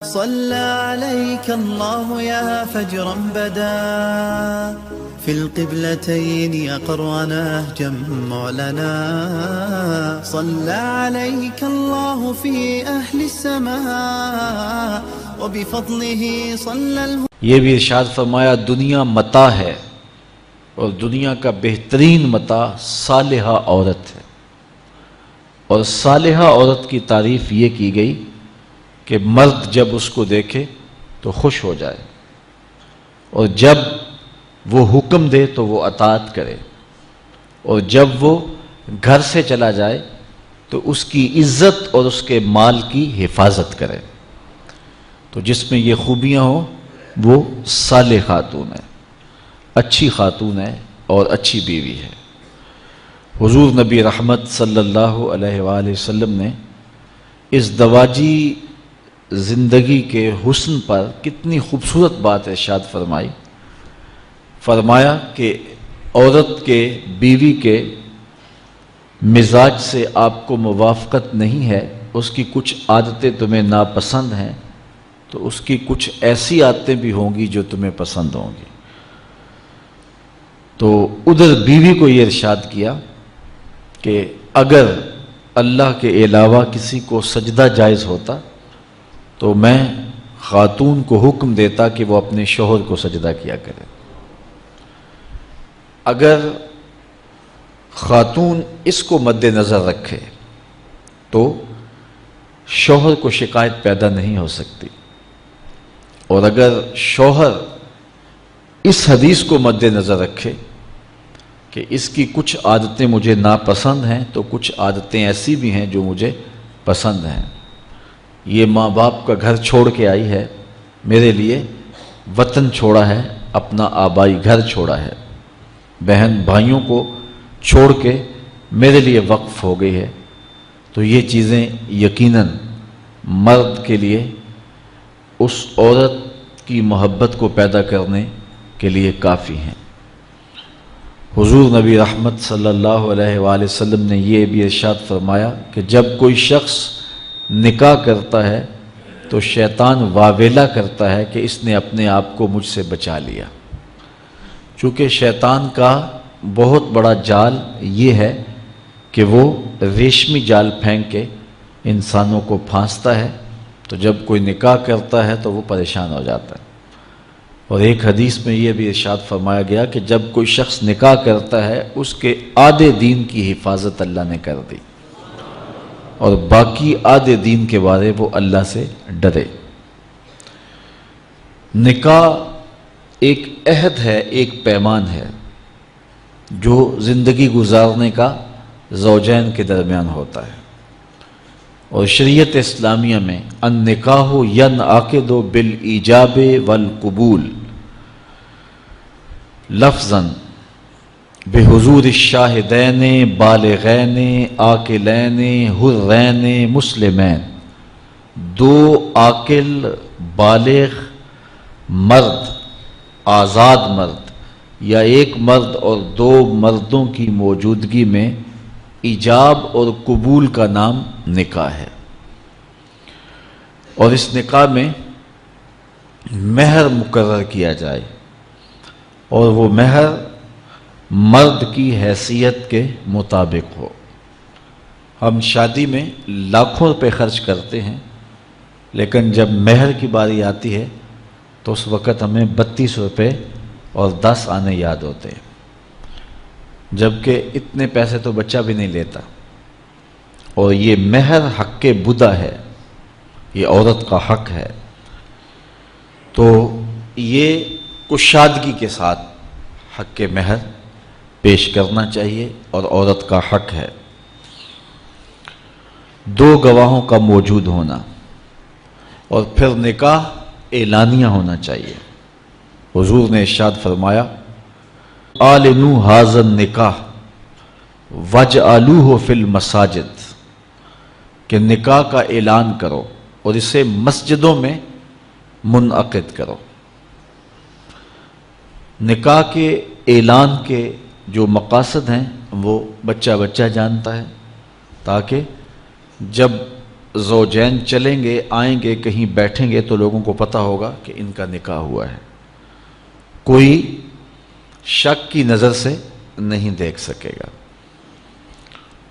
صلى عليك الله يا فجرا بدا في القبلتين أقر نهجا معلنا. صلى عليك الله في أهل السماء وبفضله صلى. یہ بھی ارشاد فرمایا دنیا متاع ہے اور دنیا کا بہترین متاع صالحہ عورت ہے، اور صالحہ عورت کی تعریف یہ کی گئی کہ مرد جب اس کو دیکھے تو خوش ہو جائے، اور جب وہ حکم دے تو وہ اطاعت کرے، اور جب وہ گھر سے چلا جائے تو اس کی عزت اور اس کے مال کی حفاظت کرے۔ تو جس میں یہ خوبیاں ہوں وہ صالح خاتون ہے، اچھی خاتون ہے اور اچھی بیوی ہے۔ حضور نبی رحمت صلی اللہ علیہ وآلہ وسلم نے اس دواجی زندگی کے حسن پر کتنی خوبصورت بات ارشاد فرمائی۔ فرمایا کہ عورت کے، بیوی کے مزاج سے آپ کو موافقت نہیں ہے، اس کی کچھ عادتیں تمہیں ناپسند ہیں، تو اس کی کچھ ایسی عادتیں بھی ہوں گی جو تمہیں پسند ہوں گی۔ تو ادھر بیوی کو یہ ارشاد کیا کہ اگر اللہ کے علاوہ کسی کو سجدہ جائز ہوتا تو میں خاتون کو حکم دیتا کہ وہ اپنے شوہر کو سجدہ کیا کرے۔ اگر خاتون اس کو مد نظر رکھے تو شوہر کو شکایت پیدا نہیں ہو سکتی، اور اگر شوہر اس حدیث کو مد نظر رکھے کہ اس کی کچھ عادتیں مجھے ناپسند ہیں تو کچھ عادتیں ایسی بھی ہیں جو مجھے پسند ہیں، یہ ماں باپ کا گھر چھوڑ کے آئی ہے، میرے لیے وطن چھوڑا ہے، اپنا آبائی گھر چھوڑا ہے، بہن بھائیوں کو چھوڑ کے میرے لیے وقف ہو گئی ہے، تو یہ چیزیں یقیناً مرد کے لیے اس عورت کی محبت کو پیدا کرنے کے لیے کافی ہیں۔ حضور نبی رحمت صلی اللہ علیہ وآلہ وسلم نے یہ بھی ارشاد فرمایا کہ جب کوئی شخص نکاح کرتا ہے تو شیطان واویلا کرتا ہے کہ اس نے اپنے آپ کو مجھ سے بچا لیا، چونکہ شیطان کا بہت بڑا جال یہ ہے کہ وہ ریشمی جال پھینک کے انسانوں کو پھانستا ہے، تو جب کوئی نکاح کرتا ہے تو وہ پریشان ہو جاتا ہے۔ اور ایک حدیث میں یہ بھی ارشاد فرمایا گیا کہ جب کوئی شخص نکاح کرتا ہے اس کے آدھے دین کی حفاظت اللہ نے کر دی، اور باقی آدھے دین کے بارے وہ اللہ سے ڈرے۔ نکاح ایک عہد ہے، ایک پیمان ہے جو زندگی گزارنے کا زوجین کے درمیان ہوتا ہے، اور شریعت اسلامیہ میں النکاح ینعقد بالایجاب والقبول لفظاً بحضور الشاہدین بالغین عاقلین حرین مسلمین۔ دو عاقل بالغ مرد، آزاد مرد، یا ایک مرد اور دو مردوں کی موجودگی میں ایجاب اور قبول کا نام نکاح ہے۔ اور اس نکاح میں مہر مقرر کیا جائے، اور وہ مہر مرد کی حیثیت کے مطابق ہو۔ ہم شادی میں لاکھوں روپے خرچ کرتے ہیں، لیکن جب مہر کی باری آتی ہے تو اس وقت ہمیں 32 روپے اور 10 آنے یاد ہوتے ہیں، جبکہ اتنے پیسے تو بچہ بھی نہیں لیتا۔ اور یہ مہر حق بدا ہے، یہ عورت کا حق ہے، تو یہ کشادگی کے ساتھ حق مہر پیش کرنا چاہیے، اور عورت کا حق ہے۔ دو گواہوں کا موجود ہونا، اور پھر نکاح اعلانیہ ہونا چاہیے۔ حضور نے ارشاد فرمایا اعلنوا ھذا النکاح واجعلوہ فی المساجد، کہ نکاح کا اعلان کرو اور اسے مسجدوں میں منعقد کرو۔ نکاح کے اعلان کے جو مقاصد ہیں وہ بچہ جانتا ہے، تاکہ جب زوجین چلیں گے آئیں گے کہیں بیٹھیں گے تو لوگوں کو پتہ ہوگا کہ ان کا نکاح ہوا ہے، کوئی شک کی نظر سے نہیں دیکھ سکے گا۔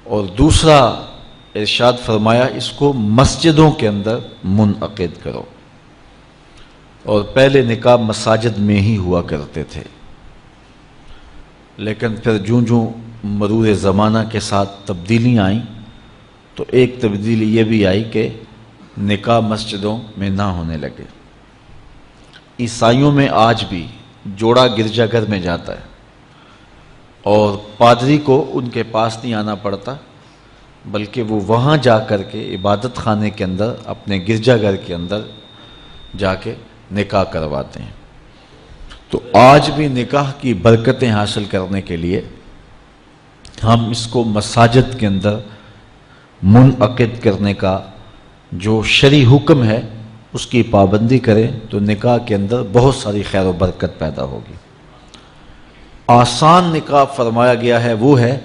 اور دوسرا ارشاد فرمایا اس کو مسجدوں کے اندر منعقد کرو، اور پہلے نکاح مساجد میں ہی ہوا کرتے تھے، لیکن پھر جوں مرور زمانہ کے ساتھ تبدیلیاں آئیں تو ایک تبدیلی یہ بھی آئی کہ نکاح مسجدوں میں نہ ہونے لگے۔ عیسائیوں میں آج بھی جوڑا گرجا گھر میں جاتا ہے اور پادری کو ان کے پاس نہیں آنا پڑتا، بلکہ وہ وہاں جا کر کے عبادت خانے کے اندر اپنے گرجا گھر کے اندر جا کے نکاح کرواتے ہیں۔ تو آج بھی نکاح کی برکتیں حاصل کرنے کے لیے ہم اس کو مساجد کے اندر منعقد کرنے کا جو شرعی حکم ہے اس کی پابندی کریں تو نکاح کے اندر بہت ساری خیر و برکت پیدا ہوگی۔ آسان نکاح فرمایا گیا ہے وہ ہے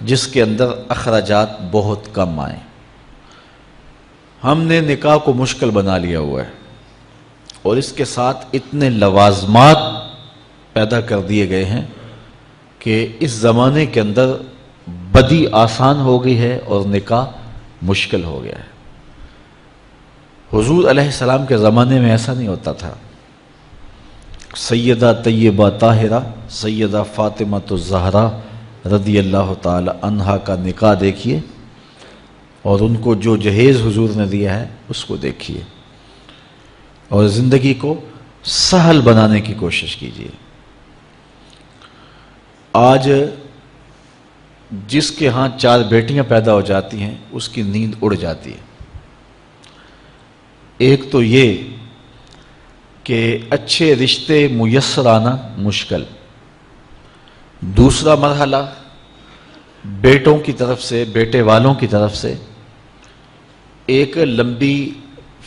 جس کے اندر اخراجات بہت کم آئیں۔ ہم نے نکاح کو مشکل بنا لیا ہوا ہے اور اس کے ساتھ اتنے لوازمات پیدا کر دیے گئے ہیں کہ اس زمانے کے اندر بدی آسان ہو گئی ہے اور نکاح مشکل ہو گیا ہے۔ حضور علیہ السلام کے زمانے میں ایسا نہیں ہوتا تھا۔ سیدہ طیبہ طاہرہ سیدہ فاطمہ الزہرا رضی اللہ تعالی عنہا کا نکاح دیکھیے اور ان کو جو جہیز حضور نے دیا ہے اس کو دیکھیے اور زندگی کو سہل بنانے کی کوشش کیجیے۔ آج جس کے ہاں 4 بیٹیاں پیدا ہو جاتی ہیں اس کی نیند اڑ جاتی ہے۔ ایک تو یہ کہ اچھے رشتے میسر آنا مشکل، دوسرا مرحلہ بیٹوں کی طرف سے بیٹے والوں کی طرف سے ایک لمبی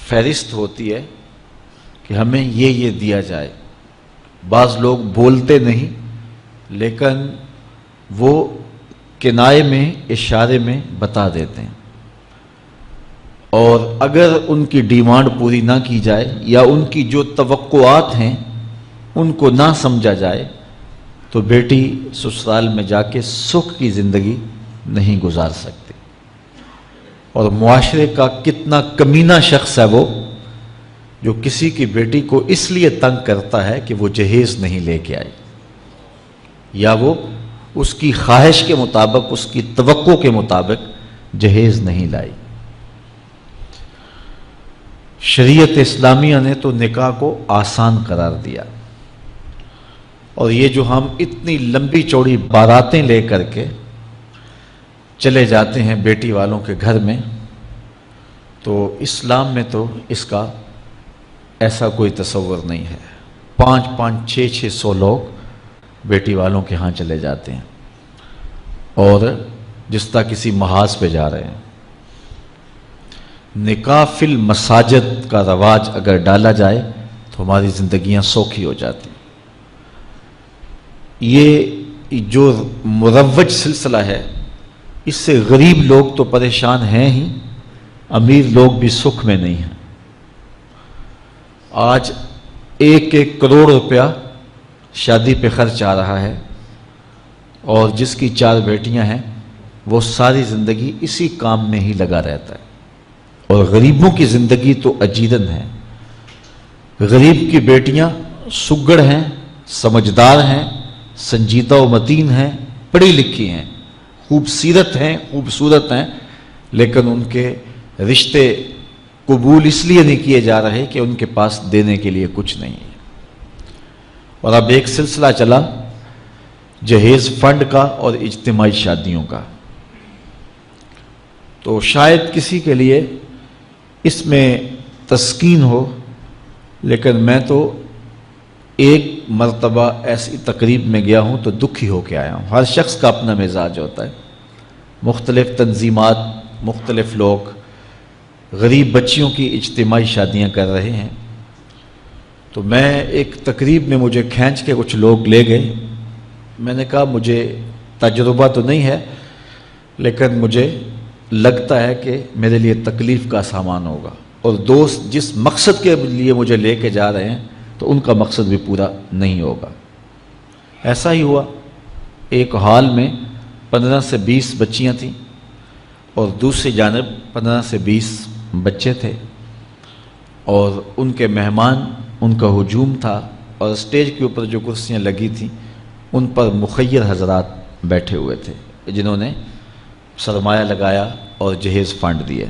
فہرست ہوتی ہے کہ ہمیں یہ دیا جائے۔ بعض لوگ بولتے نہیں لیکن وہ کنائے میں اشارے میں بتا دیتے ہیں، اور اگر ان کی ڈیمانڈ پوری نہ کی جائے یا ان کی جو توقعات ہیں ان کو نہ سمجھا جائے تو بیٹی سسرال میں جا کے سکھ کی زندگی نہیں گزار سکتی۔ اور معاشرے کا کتنا کمینہ شخص ہے وہ جو کسی کی بیٹی کو اس لیے تنگ کرتا ہے کہ وہ جہیز نہیں لے کے آئی یا وہ اس کی خواہش کے مطابق اس کی توقع کے مطابق جہیز نہیں لائی۔ شریعت اسلامیہ نے تو نکاح کو آسان قرار دیا، اور یہ جو ہم اتنی لمبی چوڑی باراتیں لے کر کے چلے جاتے ہیں بیٹی والوں کے گھر میں، تو اسلام میں تو اس کا ایسا کوئی تصور نہیں ہے۔ 500 600 لوگ بیٹی والوں کے ہاں چلے جاتے ہیں اور جس طرح کسی محاذ پہ جا رہے ہیں۔ نکاح فی المساجد کا رواج اگر ڈالا جائے تو ہماری زندگیاں سوکھی ہو جاتی۔ یہ جو مروج سلسلہ ہے اس سے غریب لوگ تو پریشان ہیں ہی، امیر لوگ بھی سکھ میں نہیں ہیں۔ آج 1 کروڑ روپیہ شادی پہ خرچ آ رہا ہے، اور جس کی 4 بیٹیاں ہیں وہ ساری زندگی اسی کام میں ہی لگا رہتا ہے۔ اور غریبوں کی زندگی تو اجیرن ہے۔ غریب کی بیٹیاں سگڑ ہیں، سمجھدار ہیں، سنجیدہ و متین ہیں، پڑھی لکھی ہیں، خوبصورت ہیں، لیکن ان کے رشتے قبول اس لیے نہیں کیے جا رہے کہ ان کے پاس دینے کے لیے کچھ نہیں ہے۔ اور اب ایک سلسلہ چلا جہیز فنڈ کا اور اجتماعی شادیوں کا، تو شاید کسی کے لیے اس میں تسکین ہو، لیکن میں تو ایک مرتبہ ایسی تقریب میں گیا ہوں تو دکھی ہو کے آیا ہوں۔ ہر شخص کا اپنا مزاج ہوتا ہے، مختلف تنظیمات، مختلف لوگ غریب بچیوں کی اجتماعی شادیاں کر رہے ہیں، تو میں ایک تقریب میں مجھے کھینچ کے کچھ لوگ لے گئے۔ میں نے کہا مجھے تجربہ تو نہیں ہے لیکن مجھے لگتا ہے کہ میرے لیے تکلیف کا سامان ہوگا، اور دوست جس مقصد کے لیے مجھے لے کے جا رہے ہیں تو ان کا مقصد بھی پورا نہیں ہوگا۔ ایسا ہی ہوا، ایک ہال میں 15 سے 20 بچیاں تھیں اور دوسری جانب 15 سے 20 بچے تھے، اور ان کے مہمان، ان کا ہجوم تھا، اور اسٹیج کے اوپر جو کرسیاں لگی تھیں ان پر مخیر حضرات بیٹھے ہوئے تھے جنہوں نے سرمایہ لگایا اور جہیز فنڈ دیے،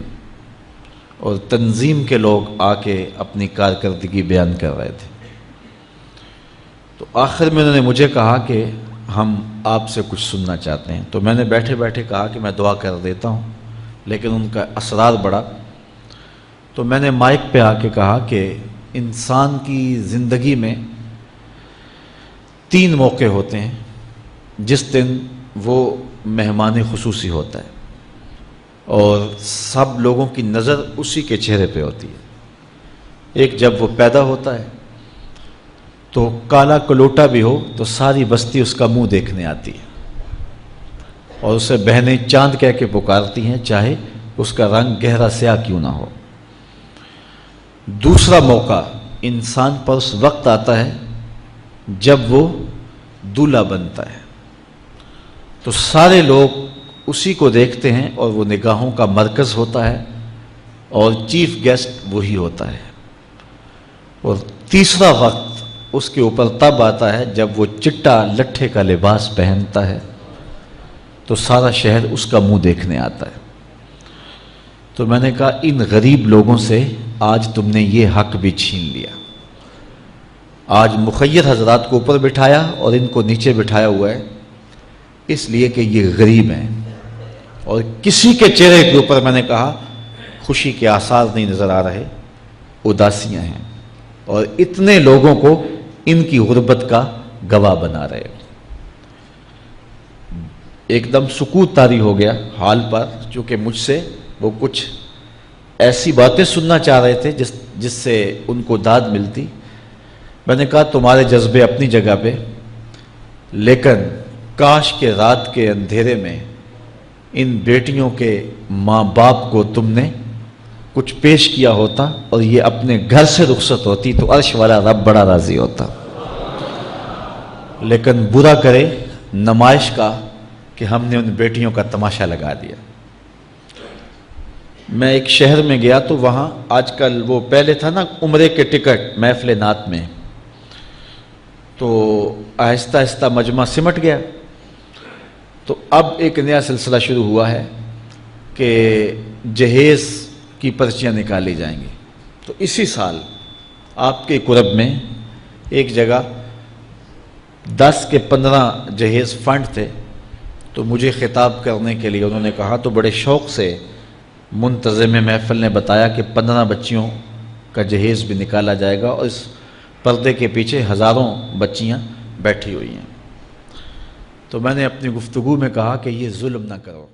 اور تنظیم کے لوگ آ کے اپنی کارکردگی بیان کر رہے تھے۔ تو آخر میں انہوں نے مجھے کہا کہ ہم آپ سے کچھ سننا چاہتے ہیں، تو میں نے بیٹھے بیٹھے کہا کہ میں دعا کر دیتا ہوں، لیکن ان کا اصرار بڑھا، تو میں نے مائک پہ آ کے کہا کہ انسان کی زندگی میں 3 موقع ہوتے ہیں جس دن وہ مہمان خصوصی ہوتا ہے، اور سب لوگوں کی نظر اسی کے چہرے پہ ہوتی ہے۔ ایک جب وہ پیدا ہوتا ہے تو کالا کلوٹا بھی ہو تو ساری بستی اس کا منہ دیکھنے آتی ہے، اور اسے بہنیں چاند کہہ کے پکارتی ہیں، چاہے اس کا رنگ گہرا سیاہ کیوں نہ ہو۔ دوسرا موقع انسان پر اس وقت آتا ہے جب وہ دولہا بنتا ہے، تو سارے لوگ اسی کو دیکھتے ہیں اور وہ نگاہوں کا مرکز ہوتا ہے، اور چیف گیسٹ وہی ہوتا ہے۔ اور تیسرا وقت اس کے اوپر تب آتا ہے جب وہ چٹا لٹھے کا لباس پہنتا ہے، تو سارا شہر اس کا منہ دیکھنے آتا ہے۔ تو میں نے کہا ان غریب لوگوں سے آج تم نے یہ حق بھی چھین لیا۔ آج مخیر حضرات کو اوپر بٹھایا اور ان کو نیچے بٹھایا ہوا ہے، اس لیے کہ یہ غریب ہیں، اور کسی کے چہرے کے اوپر میں نے کہا خوشی کے آثار نہیں نظر آ رہے، اداسیاں ہیں، اور اتنے لوگوں کو ان کی غربت کا گواہ بنا رہے۔ ایک دم سکوت طاری ہو گیا حال پر، چونکہ مجھ سے وہ کچھ ایسی باتیں سننا چاہ رہے تھے جس سے ان کو داد ملتی۔ میں نے کہا تمہارے جذبے اپنی جگہ پہ، لیکن کاش کے رات کے اندھیرے میں ان بیٹیوں کے ماں باپ کو تم نے کچھ پیش کیا ہوتا اور یہ اپنے گھر سے رخصت ہوتی تو عرش والا رب بڑا راضی ہوتا۔ لیکن برا کرے نمائش کا کہ ہم نے ان بیٹیوں کا تماشا لگا دیا۔ میں ایک شہر میں گیا تو وہاں آج کل وہ پہلے تھا نا عمرے کے ٹکٹ محفل نعت میں، تو آہستہ آہستہ مجمع سمٹ گیا، تو اب ایک نیا سلسلہ شروع ہوا ہے کہ جہیز کی پرچیاں نکالی جائیں گی۔ تو اسی سال آپ کے قرب میں ایک جگہ 10 کے 15 جہیز فنڈ تھے، تو مجھے خطاب کرنے کے لیے انہوں نے کہا، تو بڑے شوق سے منتظم محفل نے بتایا کہ 15 بچیوں کا جہیز بھی نکالا جائے گا، اور اس پردے کے پیچھے ہزاروں بچیاں بیٹھی ہوئی ہیں۔ تو میں نے اپنی گفتگو میں کہا کہ یہ ظلم نہ کرو،